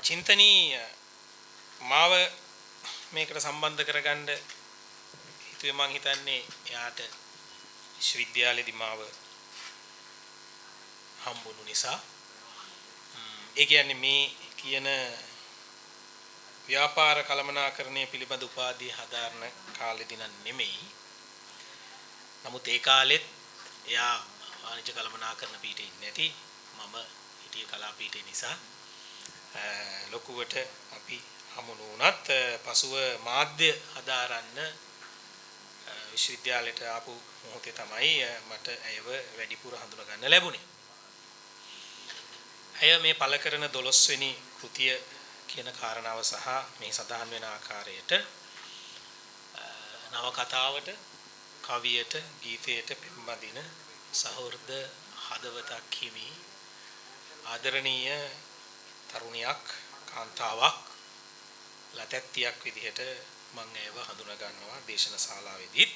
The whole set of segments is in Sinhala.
චින්තනීය මාව මේකට සම්බන්ධ කරගන්න හිතුවේ මං හිතන්නේ එයාට විශ්වවිද්‍යාලයේදී මාව හම්බුණු නිසා. ඒ කියන්නේ මේ කියන ව්‍යාපාර කළමනාකරණය පිළිබඳ උපාධිය හදාරන කාලෙදී නෙමෙයි. නමුත් ඒ කාලෙත් එයා වාණිජ්‍ය කළමනාකරණ පීඨේ ඉන්නේ නැති මම හිටියේ කලා පීඨේ නිසා ලොකුවට අපි හමුණු වුණත් පසුව මාධ්‍ය හදාරන්න විශ්වවිද්‍යාලයට ආපු මොහොතේ තමයි මට ඇයව වැඩිපුර හඳුනා ගන්න ලැබුණේ. ඇය මේ පළ කරන 12 වෙනි කෘතිය කියන කාරණාව සහ මේ සඳහන් වෙන ආකාරයට නව කතාවට, කවියට, ගීතයට පෙම්බදින සහෘද හදවතක් හිමි ආදරණීය තරුණියක්, කාන්තාවක්, ලතැත්තියක් විදිහට මම ඇයව හඳුනා ගන්නවා දේශන ශාලාවේදීත්.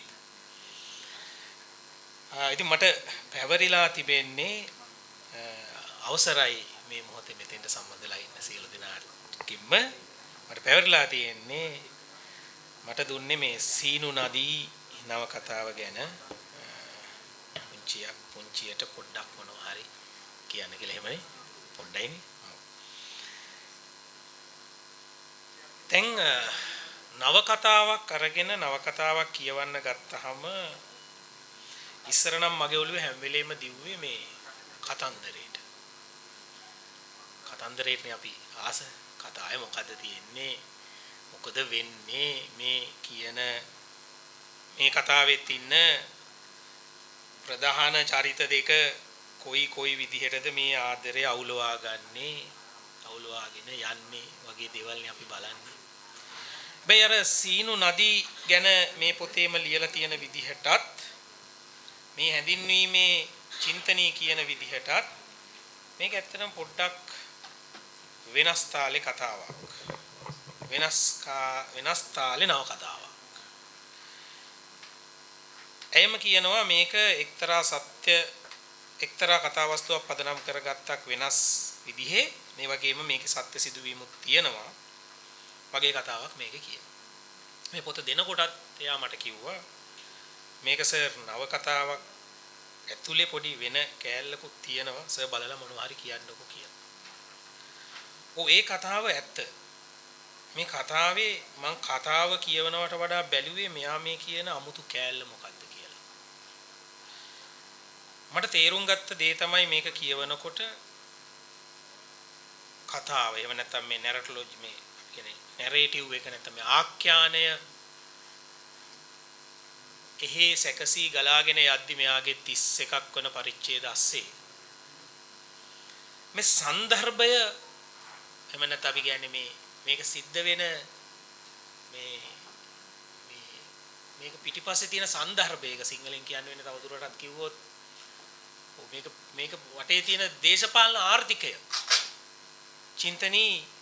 ඉතින් මට පැවරිලා තිබෙන්නේ අවසරයි මේ මොහොතේ මෙතෙන්ට සම්බන්ධලා ඉන්න සියලු දෙනාටම මට පැවරිලා තියෙන්නේ මට දුන්නේ මේ සීනු නදී නව කතාව ගැන පුංචියට පොඩ්ඩක් මොනවා හරි කියන්න කියලා එහෙමනේ පොඩ්ඩයිනේ. දැන් නව කතාවක් අරගෙන නව කතාවක් කියවන්න ගත්තාම ඉස්සර නම් මගේ ඔළුවේ හැම වෙලෙම දිව්වේ මේ කතන්දරේට. කතන්දරේටනේ අපි ආස. කතාවේ මොකද්ද තියෙන්නේ? මොකද වෙන්නේ? මේ කියන මේ කතාවෙත් ඉන්න ප්‍රධාන චරිත දෙක කොයි විදිහටද මේ ආදරය අවුලවා ගන්නේ, අවුලවාගෙන යන්නේ වගේ දේවල්නේ අපි බලන්නේ. හැබැයි අර සීනු නදී ගැන මේ පොතේම ලියලා තියෙන විදිහටත් මේ හැඳින්වීමේ චින්තනී කියන විදිහටත් මේක ඇත්තටම පොඩ්ඩක් වෙනස් තාලේ කතාවක්. වෙනස් තාලේ නව කතාවක්. එයම කියනවා මේක එක්තරා කතාවස්තුවක් පදනම් කරගත්තක් වෙනස් විදිහේ මේ වගේම මේකේ සත්‍ය සිදුවීමුත් තියෙනවා වගේ කතාවක් මේකේ කියනවා. මේ පොත දෙනකොටත් එයා මට කිව්වා මේක සර් නව කතාවක් ඇතුලේ පොඩි වෙන කෑල්ලකුත් තියෙනවා සර් බලලා මොනවා හරි කියන්නකෝ කියලා. ඒ කතාව ඇත්ත. මේ කතාවේ මං කතාව කියවනවට වඩා බැලුවේ මෙයා මේ කියන අමුතු කෑල්ල මොකක්ද කියලා. මට තේරුම් ගත්ත දේ තමයි මේක කියවනකොට කතාව එහෙම නැත්නම් මේ නැරටොලොජි මේ කියන්නේ නැරේටිව් එක නැත්නම් මේ ආඛ්‍යානය එහි සැකසී ගලාගෙන යද්දි මෙයාගේ 31ක් වන පරිච්ඡේද ASCII මේ සන්දර්භය එහෙම නැත්නම් අපි කියන්නේ මේක සිද්ධ වෙන මේක පිටිපස්සේ තියෙන සන්දර්භයක සිංහලෙන් කියන්න වෙන තවදුරටත් කිව්වොත් මේක වටේ තියෙන දේශපාලන ආර්ථිකය චින්තනී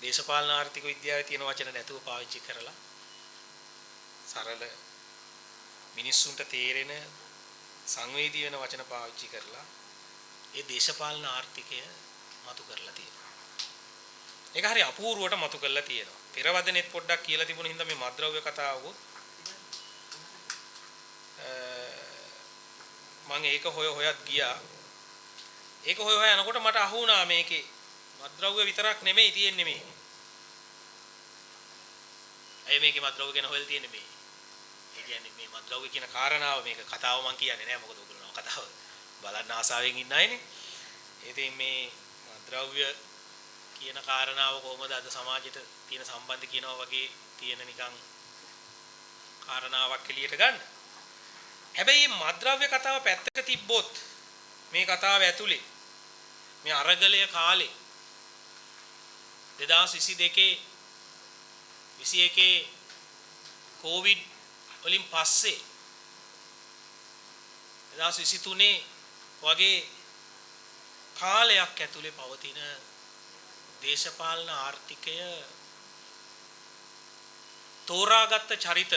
දේශපාලන ආර්ථික විද්‍යාවේ තියෙන වචන නැතුව පාවිච්චි කරලා සරල මිනිස්සුන්ට තේරෙන සංවේදී වෙන වචන පාවිච්චි කරලා ඒ දේශපාලන ආර්ථිකය මතු කරලා තියෙනවා. ඒක හරි අපූර්වට මතු කරලා තියෙනවා. පෙරවදනෙත් පොඩ්ඩක් කියලා තිබුණ හින්දා මේ මද්ද්‍රව්‍ය කතාවකුත් මම ඒක හොයත් ගියා. ඒක හොය යනකොට මට අහු වුණා මේකේ මද්ද්‍රව්‍ය විතරක් නෙමෙයි තියෙන්නේ මේ. අය මේකේ මද්ද්‍රව්‍ය ගැන හොයලා තියෙන්නේ මේ. ඒ කියන්නේ මේ මද්ද්‍රව්‍ය කියන කාරණාව මේක කතාව මම කියන්නේ නෑ මොකද ඔයගොල්ලෝ කතාව බලන්න ආසාවෙන් ඉන්න අයනේ. ඉතින් මේ මද්ද්‍රව්‍ය කියන කාරණාව කොහොමද අද සමාජයට තියෙන සම්බන්ධ කියනවා වගේ තියෙන නිකන් කාරණාවක් එළියට ගන්න. හැබැයි මේ මද්ද්‍රව්‍ය කතාව පැත්තක තිබ්බොත් මේ කතාව ඇතුලේ මේ අරගලය කාලේ 2022 21 කොවිඩ් වලින් පස්සේ 2023 වගේ කාලයක් ඇතුලේ පවතින දේශපාලන ආර්ථිකය තෝරාගත්ත චරිත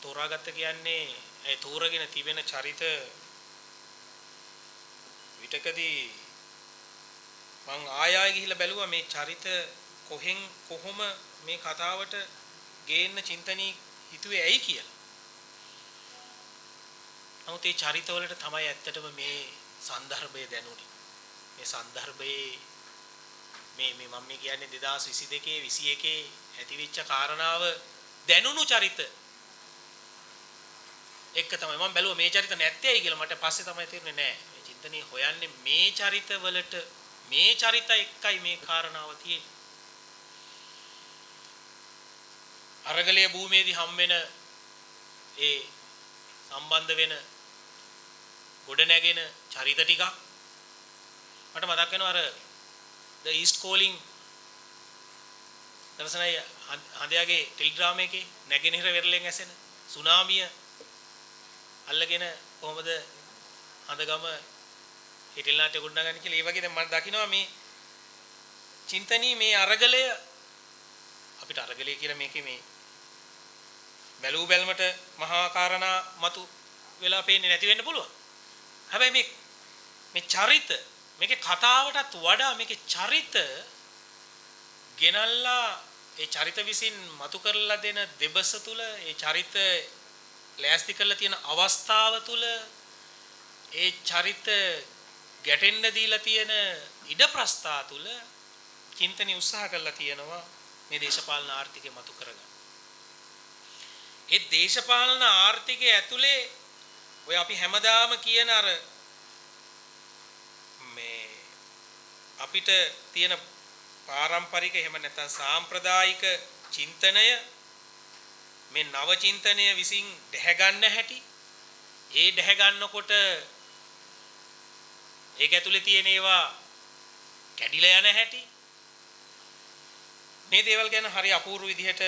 තෝරාගත්ත කියන්නේ ඒ තෝරගෙන තිබෙන චරිත විතකදී මං ආයෙ ගිහිල්ලා බැලුවා මේ චරිත කොහොම මේ කතාවට ගේන්න චින්තනී හිතුවේ ඇයි කියලා. නමුත් ඒ චරිතවලට තමයි ඇත්තටම මේ සන්දර්භය දැනුනේ. මේ සන්දර්භයේ මේ මම කියන්නේ 2022 21 ඇතිවෙච්ච කාරණාව දැනුණු චරිත එක තමයි මම බැලුවා මේ චරිත නැත්තේ ඇයි කියලා. මට පස්සේ තමයි තේරුනේ නෑ මේ චින්තනී හොයන්නේ මේ චරිතවලට මේ චරිත එක්කයි මේ කාරණාව තියෙන්නේ. අරගලයේ භූමියේදී හම් වෙන ඒ සම්බන්ධ වෙන ගොඩ නැගෙන චරිත ටිකක් මට මතක් වෙනවා. අර The East Calling දර්ශනය හඳයාගේ ටෙලිග්‍රාම් එකේ නැගෙනහිර වෙරළෙන් ඇසෙන සුනාමිය අල්ලගෙන කොහොමද හඳගම හිටෙල්ලාට ගොඩනගන්නේ කියලා. ඒ වගේ දැන් මම දකිනවා මේ චින්තනී මේ අරගලය අපිට අරගලය කියලා මේකේ මේ බැලූ බැලමට මහා කාරණා මතු වෙලා පේන්නේ නැති වෙන්න පුළුවන්. හැබැයි මේ චරිත මේකේ කතාවටත් වඩා මේකේ චරිත ගෙනල්ලා ඒ චරිත විසින් මතු කරලා දෙන දෙබස තුල ඒ චරිත ලෑස්ති කරලා තියෙන අවස්ථාව තුල ඒ චරිත ගැටෙන්න දීලා තියෙන ඉඩ ප්‍රස්ථා තුල චින්තනීය උත්සාහ කරලා තියෙනවා මේ දේශපාලන ආර්ථිකය මතු කරගන්න. ඒ දේශපාලන ආර්ථිකය ඇතුලේ ඔය අපි හැමදාම කියන අර මේ අපිට තියෙන පාරම්පරික එහෙම නැත්නම් සාම්ප්‍රදායික චින්තනය මේ නව චින්තනය විසින් දැහැ ගන්න හැටි ඒ දැහැ ගන්නකොට ඒක ඇතුලේ තියෙන ඒවා කැඩිලා යන හැටි මේ දේවල් ගැන හරි අපූර්ව විදිහට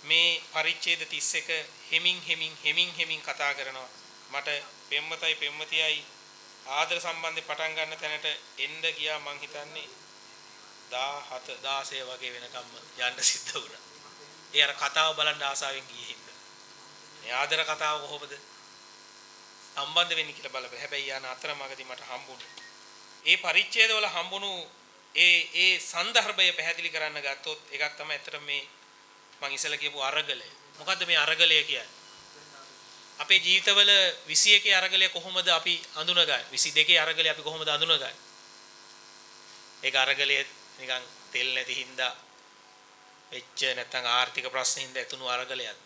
මේ පරිච්ඡේද 31 හෙමින් කතා කරනවා. මට පෙම්වතයි පෙම්වතියයි ආදර සම්බන්ධේ පටන් ගන්න තැනට එන්න ගියා මං හිතන්නේ 17 16 වගේ වෙනකම්ම යන්න සිද්ධ වුණා. ඒ අර කතාව බලන්න ආසාවෙන් ගියේ හින්දා. මේ ආදර කතාව කොහොමද සම්බන්ධ වෙන්නේ කියලා බලපෑ. හැබැයි යන අතරමඟදී මට හම්බුනේ ඒ පරිච්ඡේදවල හම්බුණු ඒ සන්දර්භය පැහැදිලි කරන්න ගත්තොත් එකක් තමයි ඇත්තට මේ මං ඉස්සෙල්ලා කියපු අරගලය. මොකද්ද මේ අරගලය කියන්නේ? අපේ ජීවිතවල 21 අරගලය කොහොමද අපි අඳුනගන්නේ? 22 අරගලය අපි කොහොමද අඳුනගන්නේ? ඒක අරගලය නිකන් තෙල් නැති හින්දා වෙච්ච නැත්නම් ආර්ථික ප්‍රශ්න හින්දා ඇතුණු අරගලයක්ද?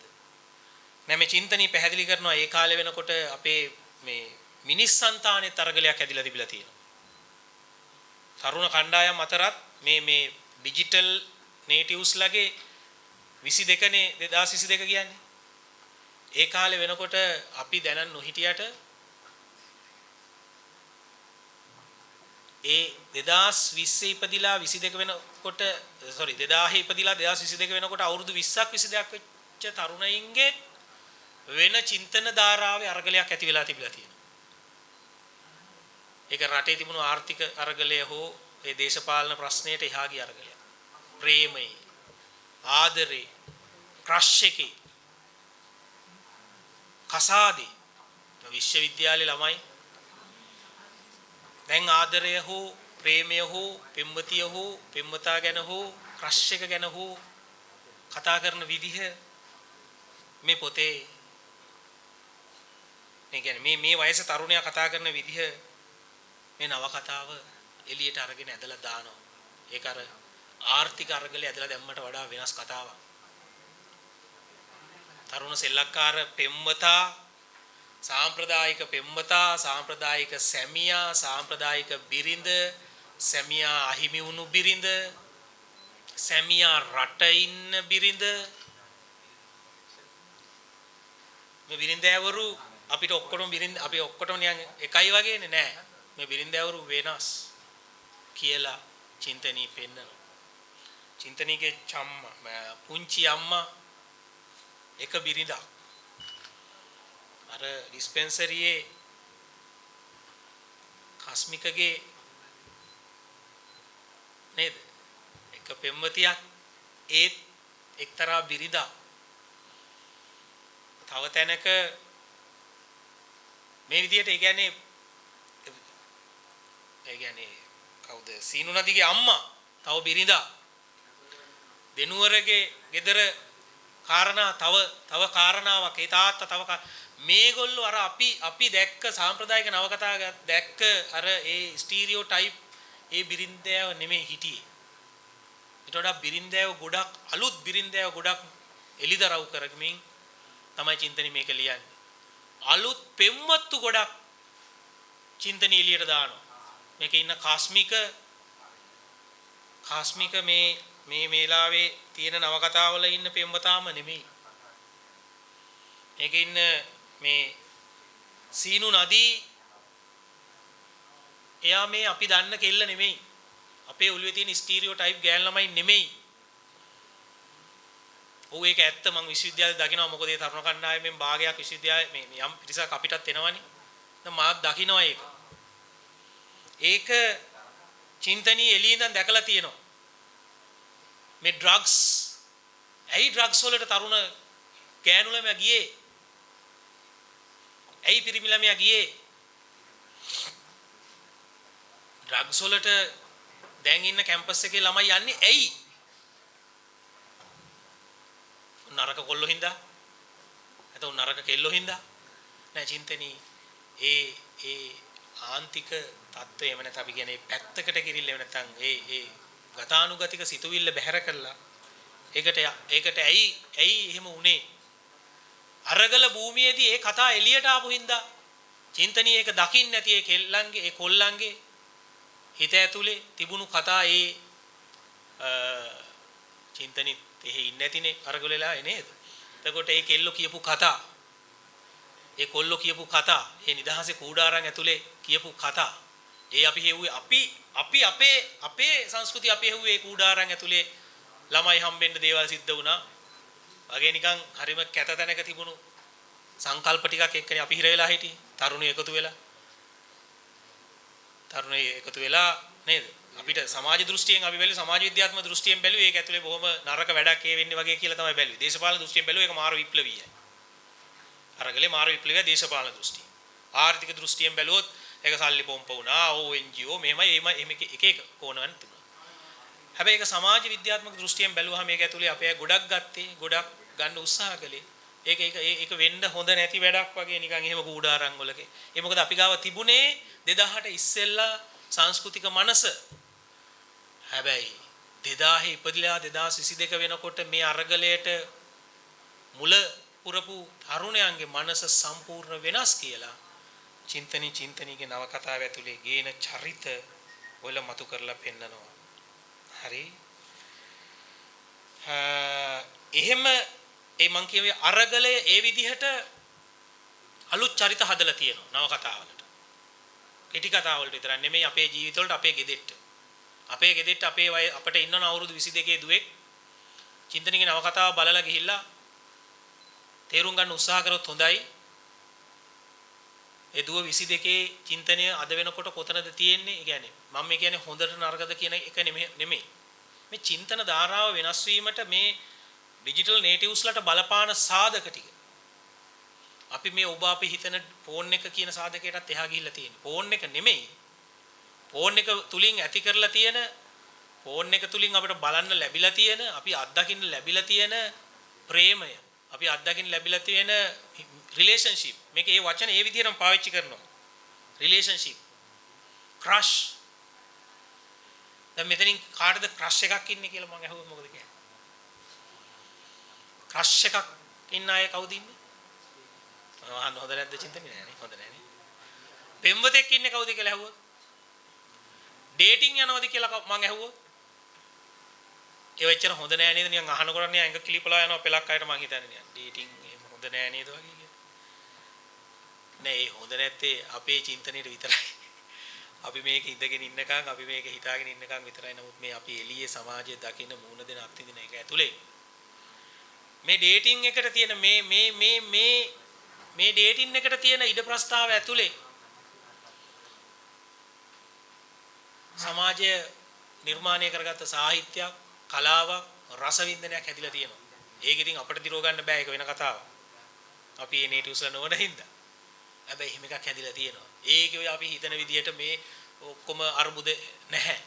නෑ මේ චින්තනී පැහැදිලි කරනවා ඒ කාලේ වෙනකොට අපේ මේ මිනිස් సంతානෙ තරගලයක් ඇදිලා තිබිලා තියෙනවා. තරුණ කණ්ඩායම් අතරත් මේ ඩිජිටල් නේටිව්ස් ලගේ 22 නේ 2022 කියන්නේ. ඒ කාලේ වෙනකොට අපි දැනන් නොහිටියට ඒ 2020 ඉපදිලා 22 වෙනකොට 2000 ඉපදිලා 2022 වෙනකොට අවුරුදු 20ක් 22ක් වෙච්ච තරුණයින්ගේ වෙන චින්තන ධාරාවේ අරගලයක් ඇති වෙලා තිබිලා තියෙනවා. ඒක රටේ තිබුණු ආර්ථික අරගලය හෝ ඒ දේශපාලන ප්‍රශ්නයට එහා ගිය අරගලයක්. ප්‍රේමයි, ආදරේ, ක්‍රෂ් එකේ, කසාදේ, විශ්වවිද්‍යාලේ ළමයි දැන් ආදරය හෝ ප්‍රේමය හෝ පෙම්වතිය හෝ පෙම්වතා ගැන හෝ ක්‍රෂ් එක ගැන හෝ කතා කරන විදිහ මේ පොතේ මේ කියන්නේ මේ වයස තරුණයා කතා කරන විදිහ මේ නව කතාව එළියට අරගෙන ඇදලා දානවා. ඒක අර ආර්ථික අරගලේ ඇදලා දැම්මට වඩා වෙනස් කතාවක්. තරුණ සෙල්ලක්කාර පෙම්වතා, සාම්ප්‍රදායික පෙම්වතා, සාම්ප්‍රදායික සැමියා, සාම්ප්‍රදායික බිරිඳ, සැමියා අහිමි වුණු බිරිඳ, සැමියා රට ඉන්න බිරිඳ. මේ බිරිඳවරු අපිට ඔක්කොටම බිරිඳ අපි ඔක්කොටම නිකන් එකයි වගේනේ නෑ. මේ බිරිඳවරු වෙනස් කියලා චින්තනී පෙන්නනවා. චින්තනීගේ පුංචි අම්මා එක බිරිඳක් අර ඩිස්පෙන්සරියේ කස්මිකගේ නේද එක පෙම්වතියක් ඒත් එක්තරා බිරිඳක් තව තැනක මේ විදිහට ඒ කියන්නේ කවුද සීනු නදිගේ අම්මා තව බිරිඳා දෙනුවරගේ ගෙදර කාරණා තව කාරණාවක් ඒ තාත්තා තව මේගොල්ලෝ අර අපි දැක්ක සාම්ප්‍රදායික නවකතා දැක්ක අර ඒ ස්ටීරියෝටයිප් ඒ බිරින්දෑව නෙමෙයි හිටියේ. ඊට වඩා බිරින්දෑව ගොඩක් අලුත් බිරින්දෑව ගොඩක් එලිදරව් කරගමින් තමයි චින්තනි මේක ලියන්නේ. අලුත් පෙම්වත්තු ගොඩක් චින්තනි එළියට දානවා. මේකේ ඉන්න කාස්මික මේ මේලාවේ තියෙන නවකතාවල ඉන්න පෙම්වතාම නෙමෙයි. මේකේ ඉන්න මේ සීනු නදී එයා මේ අපි දන්න කෙල්ල නෙමෙයි. අපේ ඔළුවේ තියෙන ස්ටීරියෝටයිප් ගෑන් ළමයි නෙමෙයි. ඔව් ඒක ඇත්ත මම විශ්වවිද්‍යාලේ දකිනවා මොකද ඒ තරුණ කණ්ඩායමෙන් භාගයක් විශ්වවිද්‍යාලයේ මේ යම් පිරිසක් අපිටත් එනවනේ. දැන් මාත් දකිනවා ඒක. ඒක චින්තනී එළියෙන් දැකලා තියෙනවා. මේ ඩ්‍රග්ස් ඇයි ඩ්‍රග්ස් වලට තරුණ ගෑනු ළමයා ගියේ? ඇයි පිරිමි ළමයා ගියේ? ඩ්‍රග්ස් වලට දැන් ඉන්න කැම්පස් එකේ ළමයි යන්නේ ඇයි? නරක කොල්ලෝ හින්දා? නැත්නම් නරක කෙල්ලෝ හින්දා? නෑ චින්තනී ඒ ආන්තික தত্ত্বය එම නැත්නම් අපි කියන්නේ පැත්තකට කිරිල්ල එම නැත්නම් ඒ ගතානුගතික සිතුවිල්ල බැහැර කළා. ඒකට ඇයි එහෙම වුනේ? අරගල භූමියේදී ඒ කතා එළියට ආපු හින්දා චින්තනී ඒක දකින්න නැති ඒ කෙල්ලන්ගේ ඒ කොල්ලන්ගේ හිත ඇතුලේ තිබුණු කතා චින්තනී එහෙ ඉන්නේ නැතිනේ අරගල වෙලා නේද? එතකොට ඒ කෙල්ලෝ කියපු කතා ඒ කොල්ලෝ කියපු කතා ඒ නිදහසේ කූඩාරම් ඇතුලේ කියපු කතා අපි හෙව්වේ අපි අපේ සංස්කෘතිය අපි හෙව්වේ කූඩාරම් ඇතුලේ ළමයි හම්බෙන්න දේවල් සිද්ධ වුණා වගේ නිකන් හරිම කැත තැනක තිබුණු සංකල්ප ටිකක් එක්කනේ අපි හිර වෙලා හිටියේ තරුණයෝ එකතු වෙලා නේද අපිට සමාජ දෘෂ්ටියෙන් අපි බැලුවේ සමාජ විද්‍යාත්මක දෘෂ්ටියෙන් බැලුවේ ඒක ඇතුලේ බොහොම නරක වැඩක් වෙන්නේ වගේ කියලා තමයි බැලුවේ දේශපාලන දෘෂ්ටියෙන් බැලුවේ ඒක මාර විප්ලවීයයි අරගලේ මාර විප්ලවීය දේශපාලන දෘෂ්ටිය ආර්ථික දෘෂ්ටියෙන් බැලුවොත් ඒක සල්ලි පොම්ප වුණා ONGO මෙහෙමයි එක කොනවන් තුන හැබැයි ඒක සමාජ විද්‍යාත්මක දෘෂ්ටියෙන් බැලුවාම මේක ඇතුලේ අපේ ගොඩක් ගත්තේ ගොඩක් ගන්න උත්සාහ කළේ ඒක වෙන්න හොඳ නැති වැඩක් වගේ නිකන් එහෙම කූඩාරම් වලක ඒ මොකද අපි ගාව තිබුණේ 2000ට ඉස්සෙල්ලා සංස්කෘතික මනස හැබැයි 2000 ඉපදිලා 2022 වෙනකොට මේ අරගලයට මුල පුරපු තරුණයන්ගේ මනස සම්පූර්ණ වෙනස් කියලා චින්තනීගේ නවකතාව ඇතුලේ ගේන චරිත වල මතු කරලා පෙන්නනවා. හරි. එහෙම මං කියවේ අරගලය ඒ විදිහට අලුත් චරිත හදලා තියෙනවා නවකතාවලට. කෙටි කතා වලට විතරක් නෙමෙයි අපේ ජීවිතවලට අපේ ගෙදෙට්ට. අපේ අපිට ඉන්නන අවුරුදු 22 දුවෙක් චින්තනීගේ නවකතාව බලලා ගිහිල්ලා තේරුම් ගන්න උත්සාහ කරොත් හොඳයි. ඒ දුව 22 චින්තනය අද වෙනකොට කොතනද තියෙන්නේ? ඒ කියන්නේ මම මේ කියන්නේ හොඳට නරකද කියන එක නෙමෙයි. මේ චින්තන ධාරාව වෙනස් වීමට මේ ඩිජිටල් නේටිව්ස් ලට බලපාන සාධක ටික. අපි මේ ඔබ අපි හිතන ෆෝන් එක කියන සාධකයටත් එහා ගිහිල්ලා තියෙන්නේ. ෆෝන් එක නෙමෙයි. ෆෝන් එක තුලින් ඇති කරලා තියෙන ෆෝන් එක තුලින් අපිට බලන්න ලැබිලා තියෙන අපි අත්දකින්න ලැබිලා තියෙන ප්‍රේමය අපි අත්දකින්න ලැබිලා තියෙන රිලේෂන්ෂිප් මේක ඒ වචන ඒ විදිහටම පාවිච්චි කරනවා රිලේෂන්ෂිප් ක්‍රෂ් දැන් මෙතනින් කාටද ක්‍රෂ් එකක් ඉන්නේ කියලා මම අහුවා මොකද කියන්නේ ක්‍රෂ් එකක් ඉන්න අය කවුද ඉන්නේ අහන්න හොඳ නැද්ද චින්තනේ නෑනේ හොඳ නෑනේ පෙම්වතෙක් ඉන්නේ කවුද කියලා අහුවා ඩේටින් යනවද කියලා මම අහුවා ඒ වෙච්චර හොඳ නෑ නේද නිකන් අහනකොට නිකන් ඇඟ කිලිපලා යනවා පෙලක් අයට මං හිතන්නේ නිකන් ඩේටින් එහෙම හොඳ නෑ නේද වගේ කියලා නෑ ඒ හොඳ නැත්තේ අපේ චින්තනයේට විතරයි අපි මේක ඉඳගෙන ඉන්නකම් අපි මේක හිතාගෙන ඉන්නකම් විතරයි නමුත් මේ අපි එළියේ සමාජයේ දකින්න මූණ දෙන අත්විඳින එක ඇතුලේ මේ ඩේටින් එකට තියෙන මේ ඩේටින් එකට තියෙන ඉඩ ප්‍රස්තාව ඇතුලේ සමාජය නිර්මාණය කරගත්ත සාහිත්‍යයක් කලාවක් රසවින්දනයක් හැදිලා තියෙනවා. ඒක ඉතින් අපිට දිරව ගන්න බෑ ඒක වෙන කතාවක්. අපි මේ නේටිව්ස් වල නොවන හින්දා. හැබැයි එහෙම එකක් හැදිලා තියෙනවා. ඒක ඔය අපි හිතන විදිහට මේ ඔක්කොම අර්බුද නැහැ.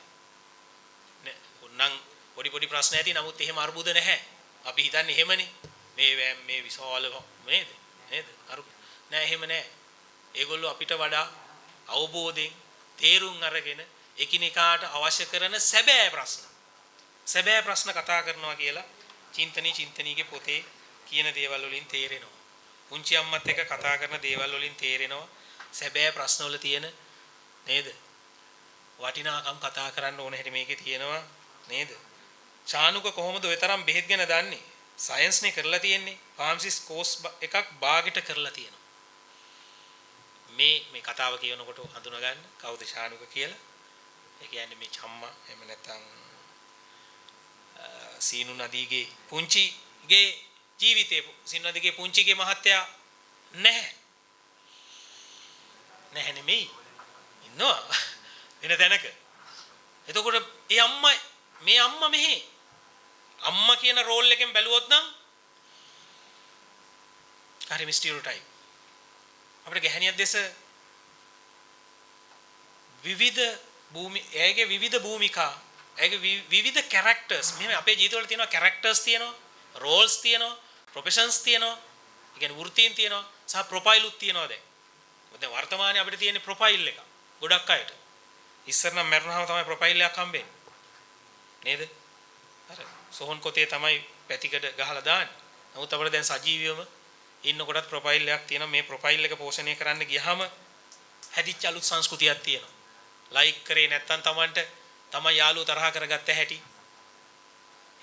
නම් පොඩි ප්‍රශ්න ඇති නමුත් එහෙම අර්බුද නැහැ. අපි හිතන්නේ එහෙමනේ. මේ විශාල නේද? අර නෑ එහෙම නෑ. ඒගොල්ලෝ අපිට වඩා අවබෝධයෙන් තේරුම් අරගෙන එකිනෙකාට අවශ්‍ය කරන සැබෑ ප්‍රශ්න කතා කරනවා කියලා චින්තනීගේ පොතේ කියන දේවල් වලින් තේරෙනවා. පුංචි අම්මත් එක්ක කතා කරන දේවල් වලින් තේරෙනවා සැබෑ ප්‍රශ්න වල තියෙන නේද? වටිනාකම් කතා කරන්න ඕන හැටි මේකේ තියෙනවා නේද? චානුක කොහොමද ඔය තරම් බෙහෙත් ගැන දන්නේ? සයන්ස් නේ කරලා තියෙන්නේ. ෆාමසිස් කෝස් එකක් බාගෙට කරලා තියෙනවා. මේ කතාව කියනකොට හඳුනා ගන්න කවුද චානුක කියලා. ඒ කියන්නේ මේ චම්මා එහෙම නැත්නම් සීනු නදීගේ පුංචිගේ ජීවිතේ සීනු නදීගේ පුංචිගේ මහත්තයා නැහැ නෙමෙයි ඉන්නවා වෙන තැනක. එතකොට මේ අම්මා මෙහි අම්මා කියන රෝල් එකෙන් බැලුවොත් නම් හරි ස්ටිරියෝටයිප්. අපිට ගැහණියක් දැස විවිධ එයාගේ විවිධ භූමිකා, එයාගේ විවිධ කැරක්ටර්ස්. මෙහෙම අපේ ජීවිතවල තියෙනවා කැරක්ටර්ස් තියෙනවා, රෝල්ස් තියෙනවා, ප්‍රොෆෙෂන්ස් තියෙනවා, ඒ කියන්නේ වෘත්තීන් තියෙනවා, සහ ප්‍රොෆයිලුත් තියෙනවා දැන්. දැන් වර්තමානයේ අපිට තියෙන ප්‍රොෆයිල් එක ගොඩක් අයට. ඉස්සර නම් මරණාම තමයි ප්‍රොෆයිල් එකක් හම්බෙන්නේ. නේද? අර සෝහන් කොතේ තමයි පැතිකඩ ගහලා දාන්නේ. නමුත් අපිට දැන් සජීවීවම ඉන්නකොටත් ප්‍රොෆයිල් එකක් තියෙනවා. මේ ප්‍රොෆයිල් එක පෝෂණය කරන්න ගියහම හැදිච්ච අලුත් සංස්කෘතියක් තියෙනවා. ලයික් කරේ නැත්තම් තමයි යාළුවෝ තරහ කරගත්ත හැටි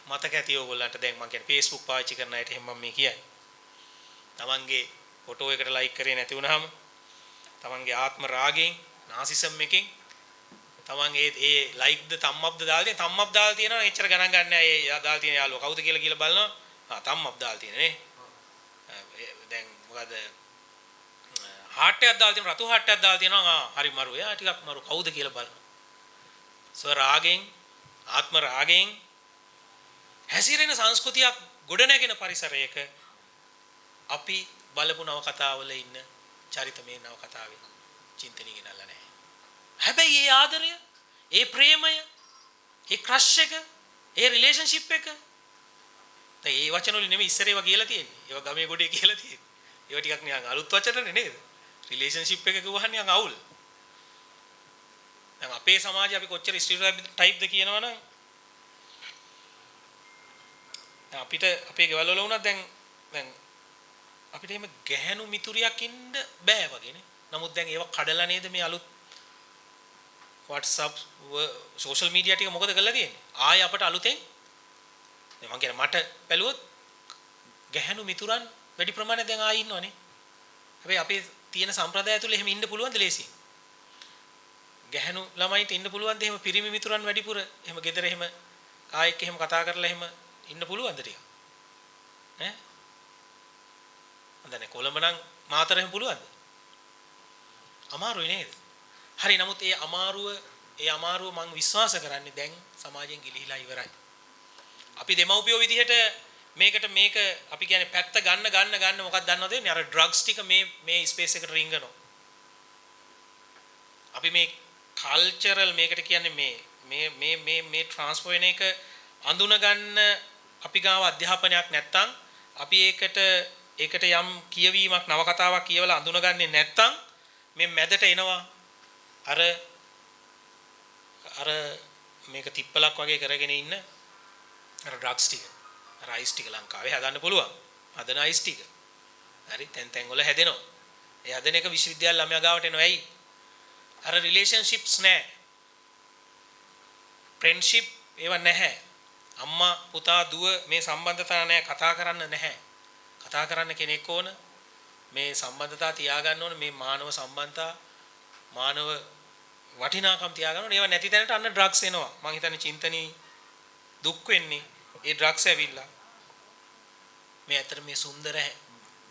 මතක ඇති ඕගොල්ලන්ට. දැන් මම කියන්නේ Facebook පාවිච්චි කරන අයට එහෙම මම මේ කියන්නේ. තමන්ගේ ෆොටෝ එකට ලයික් කරේ නැති වුනහම තමන්ගේ ආත්ම රාගයෙන් නාසිසම් එකෙන් තමන් ඒ ලයික්ද තම්අප්ද දාලා තියෙනවා. එච්චර ගණන් ගන්න නෑ. ඒ දාලා තියෙන යාළුවා කවුද කියලා බලනවා. තම්අප් දාලා තියෙන නේ. දැන් මොකද හાર્ට් එකක් දාලා තියෙන රතු හાર્ට් එකක් දාලා තියෙනවා. හරි මරු. එයා ටිකක් මරු. කවුද කියලා බලනවා. රාගෙන් ආත්ම රාගෙන් හැසිරෙන සංස්කෘතියක් ගොඩනැගෙන පරිසරයක අපි බලපු නව කතාවල ඉන්න චරිත මේ නව කතාවේ චින්තනය ගෙනල්ලා නැහැ. හැබැයි ඒ ආදරය, ඒ ප්‍රේමය, ඒ ක්‍රෂ් එක, ඒ රිලේෂන්ෂිප් එක දැන් ඒ වචන වලින් නෙමෙයි ඉස්සර ඒවා කියලා තියෙන්නේ. ඒවා ගමේ ගොඩේ කියලා තියෙන්නේ. ඒවා ටිකක් නිකන් අලුත් වචනනේ නේද? රිලේෂන්ෂිප් එක කිව්වහම නිකන් අවුල්. දැන් අපේ සමාජයේ අපි කොච්චර ස්ටිරියෝටයිප්ද කියනවනම් අපිට අපේ ගෙවල් වල වුණත් දැන් අපිට එහෙම ගැහැණු මිතුරියක් ඉන්න බෑ වගේනේ. නමුත් දැන් ඒවා කඩලා නේද මේ අලුත් WhatsApp social media ටික මොකද කරලා තියෙන්නේ? ආයෙ අපට අලුතෙන් මම කියන්නේ මට බැලුවොත් ගැහැණු මිතුරන් වැඩි ප්‍රමාණයක් දැන් ආයෙ ඉන්නවනේ. හැබැයි අපේ තියෙන සම්ප්‍රදාය තුල එහෙම ඉන්න පුළුවන්ද ලේසියෙන්? ගැහැණු ළමයිට ඉන්න පුළුවන්ද එහෙම පිරිමි මිතුරන් වැඩිපුර එහෙම ගෙදර එහෙම කායෙක් එහෙම කතා කරලා එහෙම ඉන්න පුළුවන්ද ටික? ඈ? අන්දනේ කොළඹ නම් මාතර එහෙම පුළුවන්ද? අමාරුයි නේද? හරි නමුත් ඒ අමාරුව මම විශ්වාස කරන්නේ දැන් සමාජයෙන් ගිලිහිලා ඉවරයි. අපි දෙමව්පියෝ විදිහට මේක අපි කියන්නේ පැත්ත ගන්න මොකක්ද දන්නවද වෙන්නේ? අර ඩ්‍රග්ස් ටික මේ ස්පේස් එකට රිංගනවා. අපි මේ කල්චරල් මේකට කියන්නේ මේ ට්‍රාන්ස්ෆර් වෙන එක අඳුන ගන්න අපි ගාව අධ්‍යාපනයක් නැත්තම් අපි ඒකට යම් කියවීමක් නවකතාවක් කියවලා අඳුනගන්නේ නැත්තම් මේ මැදට එනවා අර මේක තිප්පලක් වගේ කරගෙන ඉන්න අර ඩ්‍රග්ස් ටික අර අයිස් ටික ලංකාවේ හදන්න පුළුවන් හදන අයිස් ටික හරි තැන් වල හැදෙනවා ඒ හදන එක විශ්වවිද්‍යාල ළමයා ගාවට එනවා ඇයි අර රිලේෂන්ෂිප්ස් නැහැ ෆ්‍රෙන්ඩ්ෂිප් ඒවා නැහැ අම්මා පුතා දුව මේ සම්බන්ධතා නැහැ කතා කරන්න කෙනෙක් ඕන මේ සම්බන්ධතා තියාගන්න ඕන මේ මානව සම්බන්ධතා මානව වටිනාකම් තියාගන්න ඕන ඒවා නැති තැනට අන්න ඩ්‍රග්ස් එනවා මං හිතන්නේ චින්තනී දුක් වෙන්නේ ඒ ඩ්‍රග්ස් ඇවිල්ලා මේ අතර මේ සුන්දර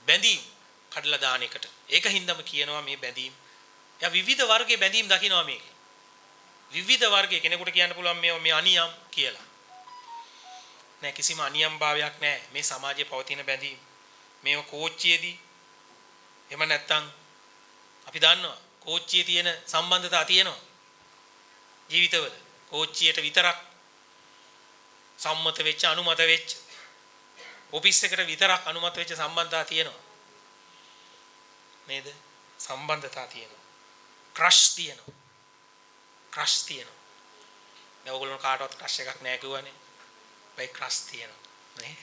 බැඳීම් කඩලා දාන එකට ඒක හින්දාම කියනවා මේ බැඳීම් යා විවිධ වර්ගයේ බැඳීම් දකින්නවා මේක විවිධ වර්ගයේ කෙනෙකුට කියන්න පුළුවන් මේ අනියම් කියලා නෑ කිසිම අනියම් භාවයක් නෑ මේ සමාජයේ පවතින බැඳීම් මේව කෝච්චියේදී එහෙම නැත්තම් අපි දන්නවා කෝච්චියේ තියෙන සම්බන්ධතා තියෙනවා ජීවිතවල කෝච්චියට විතරක් සම්මත වෙච්ච අනුමත වෙච්ච ඔෆිස් එකට විතරක් අනුමත වෙච්ච සම්බන්ධතා තියෙනවා නේද? සම්බන්ධතා තියෙනවා. ක්‍රෂ් තියෙනවා. ක්‍රෂ් තියෙනවා. දැන් ඔයගොල්ලෝ කාටවත් ක්‍රෂ් එකක් නැහැ කිව්වනේ. බයි ක්‍රෂ් තියෙනවා නේ?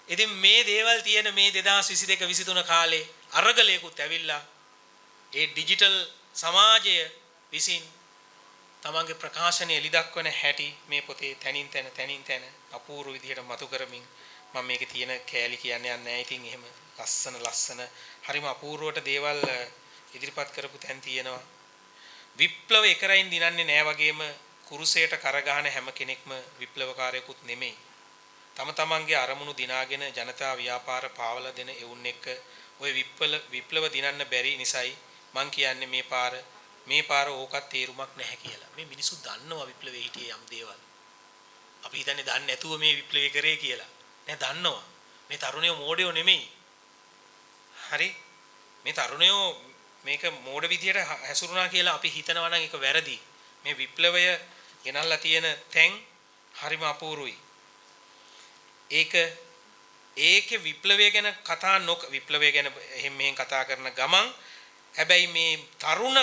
ඉතින් මේ දේවල් තියෙන මේ 2022 23 කාලේ අරගලයකුත් ඇවිල්ලා ඒ ඩිජිටල් සමාජය විසින් තමන්ගේ ප්‍රකාශනය එළිදක්වන හැටි මේ පොතේ තනින් තැන අපූර්ව විදිහට මතු කරමින් මම මේකේ තියෙන කෑලි කියන්නේ නැහැ. ඉතින් එහෙම ලස්සන හරිම අපූර්වට දේවල් ඉදිරිපත් කරපු තැන් තියෙනවා. විප්ලව එකරයින් දිනන්නේ නැහැ වගේම කුරුසයට කරගහන හැම කෙනෙක්ම විප්ලවකාරයෙකුත් නෙමෙයි. තම තමන්ගේ අරමුණු දිනාගෙන ජනතා ව්‍යාපාර පාවලා දෙන එවුන් එක්ක ওই විප්ලව දිනන්න බැරි නිසායි මං කියන්නේ මේ පාර ඕකත් තේරුමක් නැහැ කියලා. මේ මිනිස්සු දන්නවා විප්ලවයේ හිටියේ යම් දේවල්. අපි හිතන්නේ දන්නේ නැතුව මේ විප්ලවය කරේ කියලා. නෑ දන්නවා. මේ තරුණයෝ මෝඩයෝ නෙමෙයි. හරි? මේ තරුණයෝ මේක මෝඩ විදියට හැසිරුණා කියලා අපි හිතනවා නම් ඒක වැරදි. මේ විප්ලවය ගෙනල්ලා තියෙන තැන් හරිම අපූර්වයි. ඒකේ විප්ලවය ගැන විප්ලවය ගැන එහෙම මෙහෙන් කතා කරන ගමන් හැබැයි මේ තරුණ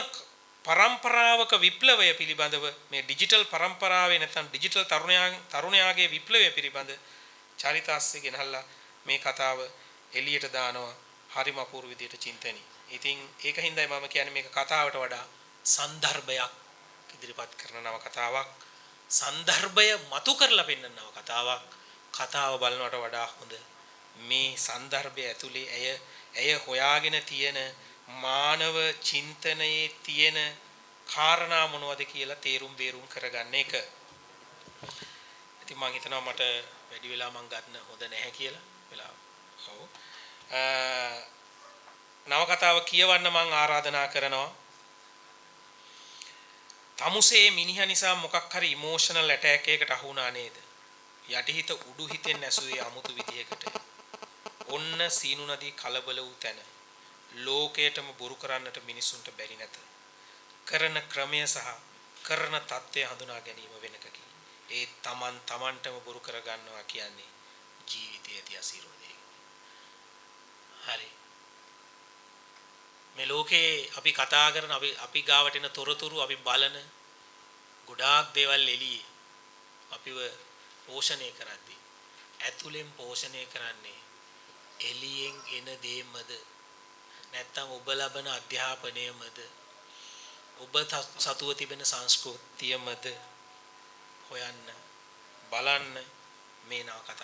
පරම්පරාවක විප්ලවය පිළිබඳව මේ ඩිජිටල් පරම්පරාවේ නැත්නම් ඩිජිටල් තරුණයාගේ විප්ලවය පිළිබඳ චරිතාස්සේ ගෙනහල්ලා මේ කතාව එළියට දානවා හරිම අපූර්ව විදියට චින්තනයි. ඉතින් ඒක හින්දායි මම කියන්නේ මේක කතාවට වඩා සන්දර්භයක් ඉදිරිපත් කරන නව කතාවක්. සන්දර්භය මතු කරලා පෙන්නන නව කතාවක්. කතාව බලනවට වඩා හොඳ මේ සන්දර්භය ඇතුලේ ඇය හොයාගෙන තියෙන මානව චින්තනයේ තියෙන කාරණා මොනවද කියලා තේරුම් බේරුම් කරගන්න එක. ඉතින් මම හිතනවා මට වැඩි වෙලා මං ගන්න හොඳ නැහැ කියලා. වෙලාව. ඔව්. නවකතාව කියවන්න මං ආරාධනා කරනවා. තමුසේ මිනිහා නිසා මොකක් හරි ඉමෝෂනල් ඇටැක් එකකට අහු වුණා නේද? යටිහිත උඩු හිතෙන් ඇසුවේ අමුතු විදියකට. ඔන්න සීනු නදී කලබල වූ තැන. ලෝකයටම බොරු කරන්නට මිනිසුන්ට බැරි නැත. කරන ක්‍රමය සහ කරන தත්ත්වය හඳුනා ගැනීම වෙනකකි. ඒ තමන්ටම බොරු කර ගන්නවා කියන්නේ ජීවිතයේ තියසිරෝදේ. හරි. මේ ලෝකේ අපි කතා කරන අපි ගාවට එන තොරතුරු අපි බලන ගොඩාක් දේවල් එළියේ අපිව පෝෂණය කරද්දී ඇතුලෙන් පෝෂණය කරන්නේ එළියෙන් එන දේමද නැත්නම් ඔබ ලබන අධ්‍යාපනයමද ඔබ සතුව තිබෙන සංස්කෘතියමද හොයන්න බලන්න මේ නව කතාව